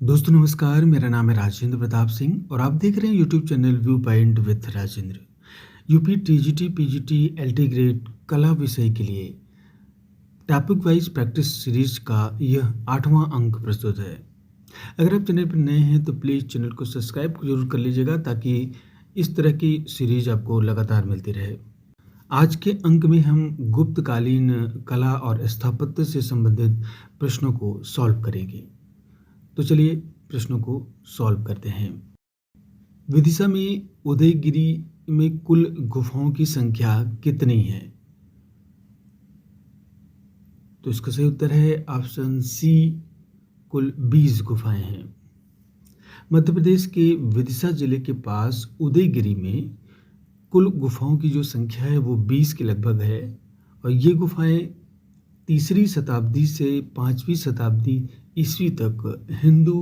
दोस्तों नमस्कार, मेरा नाम है राजेंद्र प्रताप सिंह और आप देख रहे हैं YouTube channel view point with Rajendra. UP TGT PGT LT grade कला विषय के लिए टॉपिक वाइज प्रैक्टिस सीरीज का यह 8वां अंक प्रस्तुत है। अगर आप चैनल पर नए हैं तो प्लीज़ चैनल को सब्सक्राइब जरूर कर लीजिएगा ताकि इस तरह की सीरीज आपको लगातार मिलती रहे। आज के अंक में हम गुप्तकालीन कला और स्थापत्य से संबंधित प्रश्नों को सॉल्व करेंगे। तो चलिए प्रश्नों को सॉल्व करते हैं। विदिशा में उदयगिरी में कुल गुफाओं की संख्या कितनी है? तो इसका सही उत्तर है ऑप्शन सी, कुल 20 गुफाएं हैं। मध्य प्रदेश के विदिशा जिले के पास उदयगिरी में कुल गुफाओं की जो संख्या है वो 20 के लगभग है और ये गुफाएं 3री शताब्दी से 5वीं शताब्दी ईस्वी तक हिंदू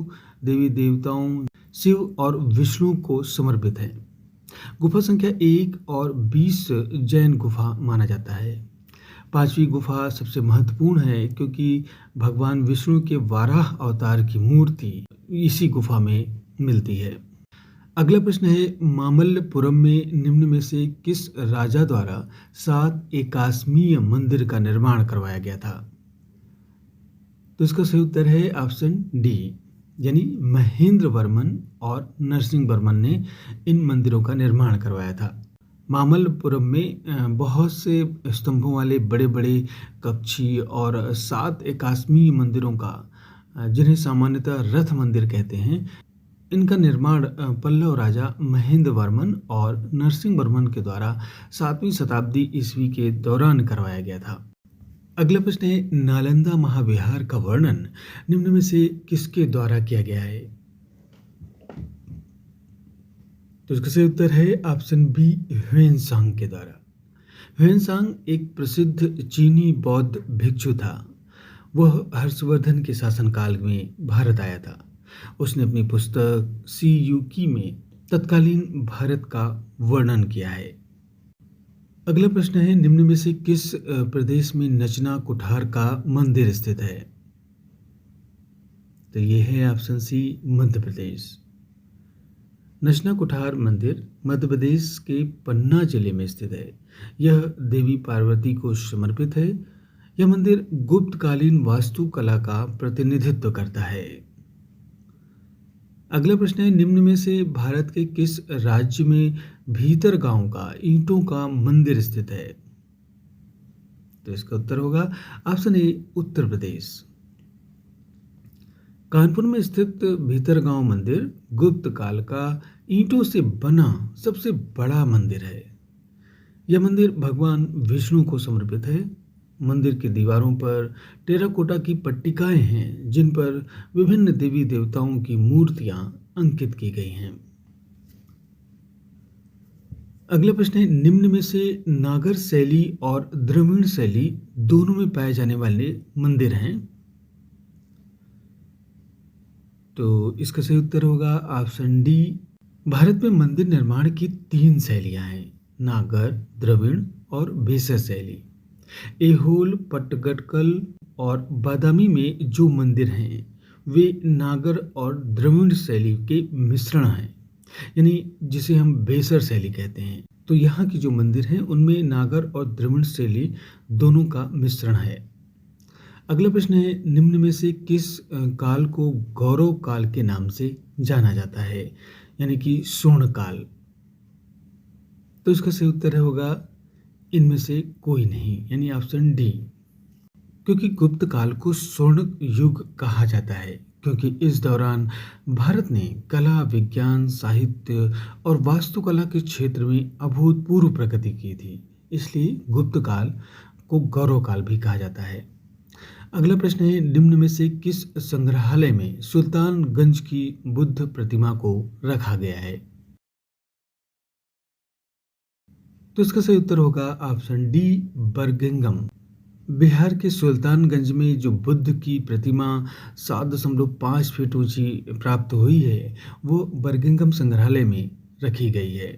देवी देवताओं शिव और विष्णु को समर्पित है। गुफा संख्या 1 और 20 जैन गुफा माना जाता है। 5वीं गुफा सबसे महत्वपूर्ण है क्योंकि भगवान विष्णु के वाराह अवतार की मूर्ति इसी गुफा में मिलती है। अगला प्रश्न है, मामल्लपुरम में निम्न में से किस राजा द्वारा 7 एकाश्मीय मंदिर का निर्माण करवाया गया था? तो इसका सही उत्तर है ऑप्शन डी, यानी महेंद्र वर्मन और नरसिंह वर्मन ने इन मंदिरों का निर्माण करवाया था। मामल्लपुरम में बहुत से स्तंभों वाले बड़े बड़े कक्षी और 7 एकाश्मीय मंदिरों का, जिन्हें सामान्यतः रथ मंदिर कहते हैं, इनका निर्माण पल्लव राजा महेंद्र वर्मन और नरसिंह वर्मन के द्वारा 7वीं शताब्दी ईस्वी के दौरान करवाया गया था। अगला प्रश्न है, नालंदा महाविहार का वर्णन निम्न में से किसके द्वारा किया गया है? तो इसका सही उत्तर है ऑप्शन बी, ह्वेनसांग के द्वारा। ह्वेनसांग एक प्रसिद्ध चीनी बौद्ध भिक्षु था। वह हर्षवर्धन के शासनकाल में भारत आया था। उसने अपनी पुस्तक सी यूकी में तत्कालीन भारत का वर्णन किया है। अगला प्रश्न है, निम्न में से किस प्रदेश में नचना कुठार का मंदिर स्थित है? तो ये है ऑप्शन सी, मध्य प्रदेश। नचना कुठार मंदिर मध्य प्रदेश के पन्ना जिले में स्थित है। यह देवी पार्वती को समर्पित है। यह मंदिर गुप्तकालीन वास्तुकला का प्रतिनिधित्व करता है। अगला प्रश्न है, निम्न में से भारत के किस राज्य में भीतर गांव का ईंटों का मंदिर स्थित है? तो इसका उत्तर होगा ऑप्शन ए, उत्तर प्रदेश। कानपुर में स्थित भीतरगांव मंदिर गुप्त काल का ईंटों से बना सबसे बड़ा मंदिर है। यह मंदिर भगवान विष्णु को समर्पित है। मंदिर की दीवारों पर टेराकोटा की पट्टिकाएं हैं जिन पर विभिन्न देवी देवताओं की मूर्तियां अंकित की गई हैं। अगला प्रश्न है, निम्न में से नागर शैली और द्रविड़ शैली दोनों में पाए जाने वाले मंदिर हैं? तो इसका सही उत्तर होगा ऑप्शन डी। भारत में मंदिर निर्माण की 3 शैलियां हैं, नागर, द्रविड़ और बेसर शैली। ऐहोल, पट्टदकल और बादामी में जो मंदिर हैं वे नागर और द्रविड़ शैली के मिश्रण हैं, यानी जिसे हम बेसर शैली कहते हैं। तो यहाँ की जो मंदिर हैं उनमें नागर और द्रविड़ शैली दोनों का मिश्रण है। अगला प्रश्न है, निम्न में से किस काल को गौरव काल के नाम से जाना जाता है, यानी कि स्वर्ण काल? तो इसका सही उत्तर होगा इनमें से कोई नहीं, यानी ऑप्शन डी। क्योंकि गुप्त काल को स्वर्ण युग कहा जाता है क्योंकि इस दौरान भारत ने कला, विज्ञान, साहित्य और वास्तुकला के क्षेत्र में अभूतपूर्व प्रगति की थी, इसलिए गुप्त काल को गौरव काल भी कहा जाता है। अगला प्रश्न है, निम्न में से किस संग्रहालय में सुल्तानगंज की बुद्ध प्रतिमा को रखा गया है? तो इसका सही उत्तर होगा ऑप्शन डी, बर्गिंघम। बिहार के सुल्तानगंज में जो बुद्ध की प्रतिमा 7.5 फीट ऊंची प्राप्त हुई है वो बर्गिंघम संग्रहालय में रखी गई है।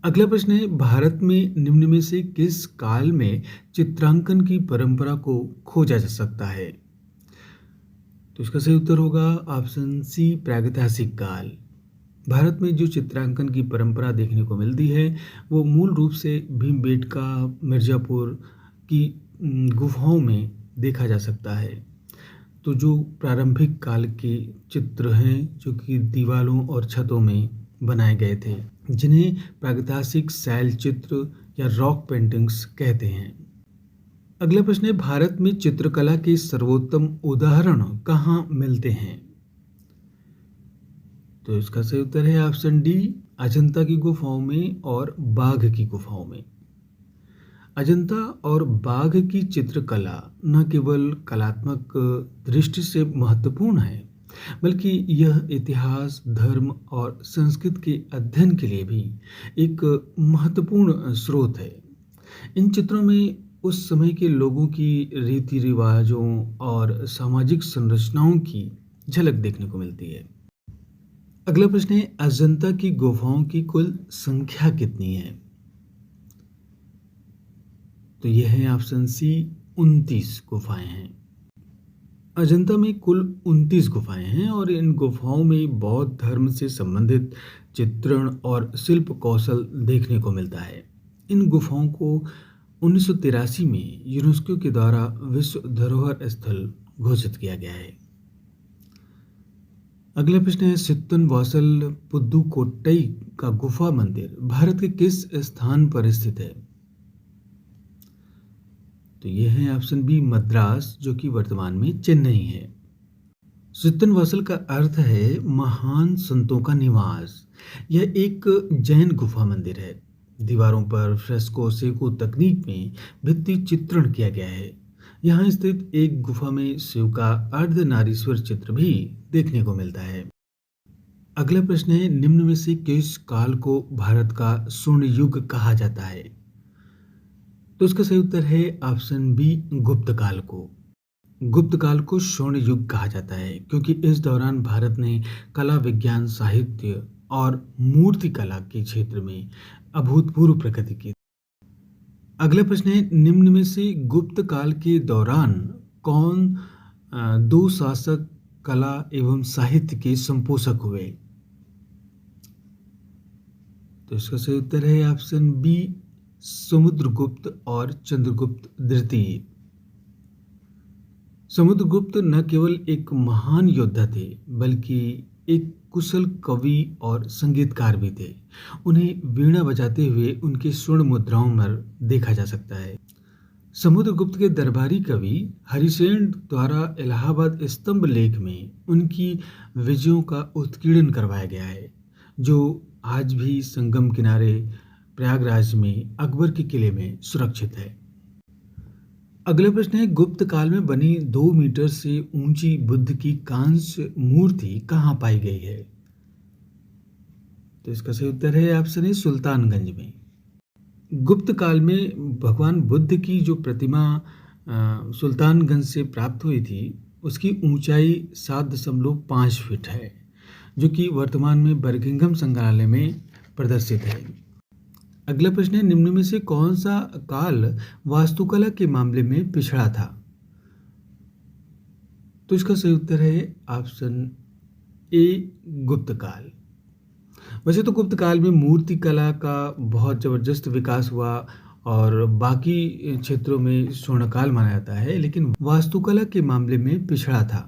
अगला प्रश्न है, भारत में निम्न में से किस काल में चित्रांकन की परंपरा को खोजा जा सकता है? तो इसका सही उत्तर होगा ऑप्शन सी प्रागैतिहासिक काल। भारत में जो चित्रांकन की परंपरा देखने को मिलती है वो मूल रूप से भीमबेटका, मिर्ज़ापुर की गुफाओं में देखा जा सकता है। तो जो प्रारंभिक काल के चित्र हैं जो कि दीवारों और छतों में बनाए गए थे, जिन्हें प्रागैतिहासिक शैल चित्र या रॉक पेंटिंग्स कहते हैं। अगला प्रश्न है, भारत में चित्रकला के सर्वोत्तम उदाहरण कहाँ मिलते हैं? तो इसका सही उत्तर है ऑप्शन डी, अजंता की गुफाओं में और बाघ की गुफाओं में। अजंता और बाघ की चित्रकला न केवल कलात्मक दृष्टि से महत्वपूर्ण है, बल्कि यह इतिहास, धर्म और संस्कृति के अध्ययन के लिए भी एक महत्वपूर्ण स्रोत है। इन चित्रों में उस समय के लोगों की रीति रिवाजों और सामाजिक संरचनाओं की झलक देखने को मिलती है। अगला प्रश्न है, अजंता की गुफाओं की कुल संख्या कितनी है? तो यह है ऑप्शन सी, 29 गुफाएं हैं। अजंता में कुल 29 गुफाएं हैं और इन गुफाओं में बौद्ध धर्म से संबंधित चित्रण और शिल्प कौशल देखने को मिलता है। इन गुफाओं को 1983 में यूनेस्को के द्वारा विश्व धरोहर स्थल घोषित किया गया है। अगला प्रश्न है, सित्तनवासल पुदुकोट्टई का गुफा मंदिर भारत के किस स्थान पर स्थित है? तो यह है ऑप्शन बी, मद्रास, जो कि वर्तमान में चेन्नई है। सित्तनवासल का अर्थ है महान संतों का निवास। यह एक जैन गुफा मंदिर है। दीवारों पर फ्रेस्को सेको तकनीक में भित्ति चित्रण किया गया है। यहाँ स्थित एक गुफा में शिव का अर्धनारीश्वर चित्र भी देखने को मिलता है। अगला प्रश्न है, निम्न में से किस काल को भारत का स्वर्ण युग कहा जाता है? तो इसका सही उत्तर है ऑप्शन बी, गुप्त काल को। गुप्त काल को स्वर्ण युग कहा जाता है क्योंकि इस दौरान भारत ने कला, विज्ञान, साहित्य और मूर्ति कला के क्षेत्र में अभूतपूर्व प्रगति की। अगला प्रश्न है, निम्न में से गुप्त काल के दौरान कौन दो शासक कला एवं साहित्य के संपोषक हुए? तो इसका सही उत्तर है ऑप्शन बी, समुद्रगुप्त और चंद्रगुप्त द्वितीय। समुद्रगुप्त न केवल एक महान योद्धा थे बल्कि एक कुशल कवि और संगीतकार भी थे। उन्हें वीणा बजाते हुए उनके स्वर्ण मुद्राओं पर देखा जा सकता है। समुद्रगुप्त के दरबारी कवि हरिसेन द्वारा इलाहाबाद स्तंभ लेख में उनकी विजयों का उत्कीर्णन करवाया गया है, जो आज भी संगम किनारे प्रयागराज में अकबर के किले में सुरक्षित है। अगला प्रश्न है, गुप्त काल में बनी 2 मीटर से ऊंची बुद्ध की कांस्य मूर्ति कहाँ पाई गई है? तो इसका सही उत्तर है ऑप्शन ए, सुल्तानगंज में। गुप्त काल में भगवान बुद्ध की जो प्रतिमा सुल्तानगंज से प्राप्त हुई थी, उसकी ऊंचाई 7.5 फीट है, जो कि वर्तमान में बर्किंघम संग्रहालय में प्रदर्शित है। अगला प्रश्न है, निम्न में से कौन सा काल वास्तुकला के मामले में पिछड़ा था? तो इसका सही उत्तर है ऑप्शन ए, गुप्त काल। वैसे तो गुप्त काल में मूर्ति कला का बहुत जबरदस्त विकास हुआ और बाकी क्षेत्रों में स्वर्णकाल माना जाता है, लेकिन वास्तुकला के मामले में पिछड़ा था।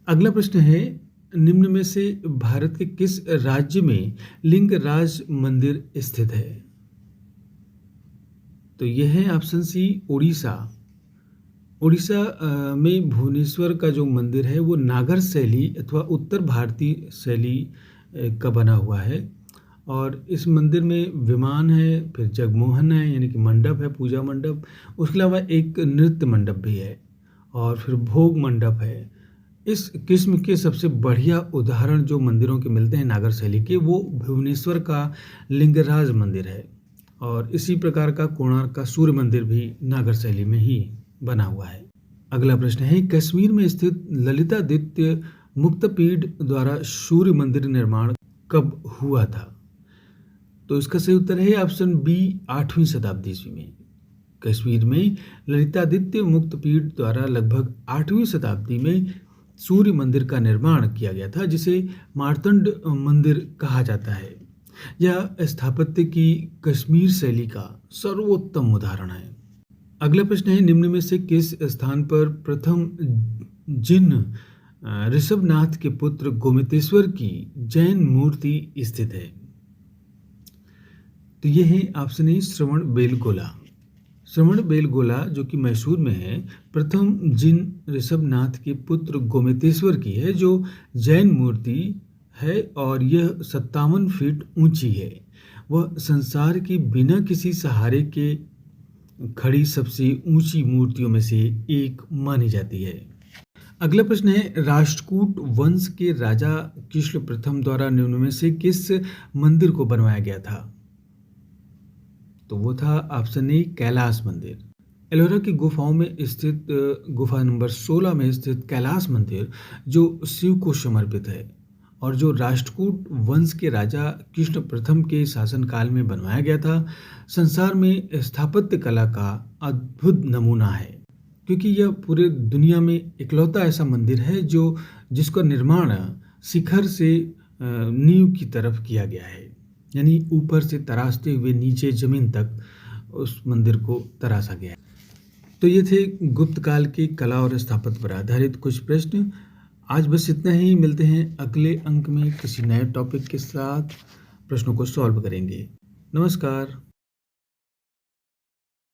अगला प्रश्न है, निम्न में से भारत के किस राज्य में लिंगराज मंदिर स्थित है? तो यह है ऑप्शन सी, उड़ीसा। उड़ीसा में भुवनेश्वर का जो मंदिर है वो नागर शैली अथवा उत्तर भारतीय शैली का बना हुआ है और इस मंदिर में विमान है, फिर जगमोहन है यानी कि मंडप है, पूजा मंडप, उसके अलावा एक नृत्य मंडप भी है और फिर भोग मंडप है। इस किस्म के सबसे बढ़िया उदाहरण जो मंदिरों के मिलते हैं नागर शैली के, वो भुवनेश्वर का लिंगराज मंदिर है और इसी प्रकार का कोणार्क का सूर्य मंदिर भी नागर शैली में ही बना हुआ है। अगला प्रश्न है, कश्मीर में स्थित ललितादित्य मुक्तपीठ द्वारा सूर्य मंदिर निर्माण कब हुआ था? तो इसका सही उत्तर है ऑप्शन बी, 8वीं शताब्दी ईस्वी में। कश्मीर में ललितादित्य मुक्तपीठ द्वारा लगभग 8वीं शताब्दी में सूर्य मंदिर का निर्माण किया गया था, जिसे मार्तंड मंदिर कहा जाता है। यह स्थापत्य की कश्मीर शैली का सर्वोत्तम उदाहरण है। अगला प्रश्न है, निम्न में से किस स्थान पर प्रथम जिन ऋषभनाथ के पुत्र गोमतेश्वर की जैन मूर्ति स्थित है? तो ये है ऑप्शन ए श्रवण बेलगोला। श्रवण बेलगोला जो कि मैसूर में है, प्रथम जिन ऋषभनाथ के पुत्र गोमतेश्वर की है, जो जैन मूर्ति है और यह 57 फीट ऊंची है। वह संसार की बिना किसी सहारे के खड़ी सबसे ऊंची मूर्तियों में से एक मानी जाती है। अगला प्रश्न है, राष्ट्रकूट वंश के राजा कृष्ण प्रथम द्वारा निम्न में से किस मंदिर को बनवाया गया था? तो वो था ऑप्शन ए कैलाश मंदिर। एलोरा की गुफाओं में स्थित गुफा नंबर 16 में स्थित कैलाश मंदिर जो शिव को समर्पित है और जो राष्ट्रकूट वंश के राजा कृष्ण प्रथम के शासनकाल में बनवाया गया था, संसार में स्थापत्य कला का अद्भुत नमूना है, क्योंकि यह पूरे दुनिया में इकलौता ऐसा मंदिर है जिसका निर्माण शिखर से नींव की तरफ किया गया है, यानी ऊपर से तराशते हुए नीचे जमीन तक उस मंदिर को तराशा गया है। तो ये थे गुप्त काल की कला और स्थापत्य पर आधारित कुछ प्रश्न। आज बस इतना ही, मिलते हैं अगले अंक में किसी नए टॉपिक के साथ, प्रश्नों को सॉल्व करेंगे। नमस्कार।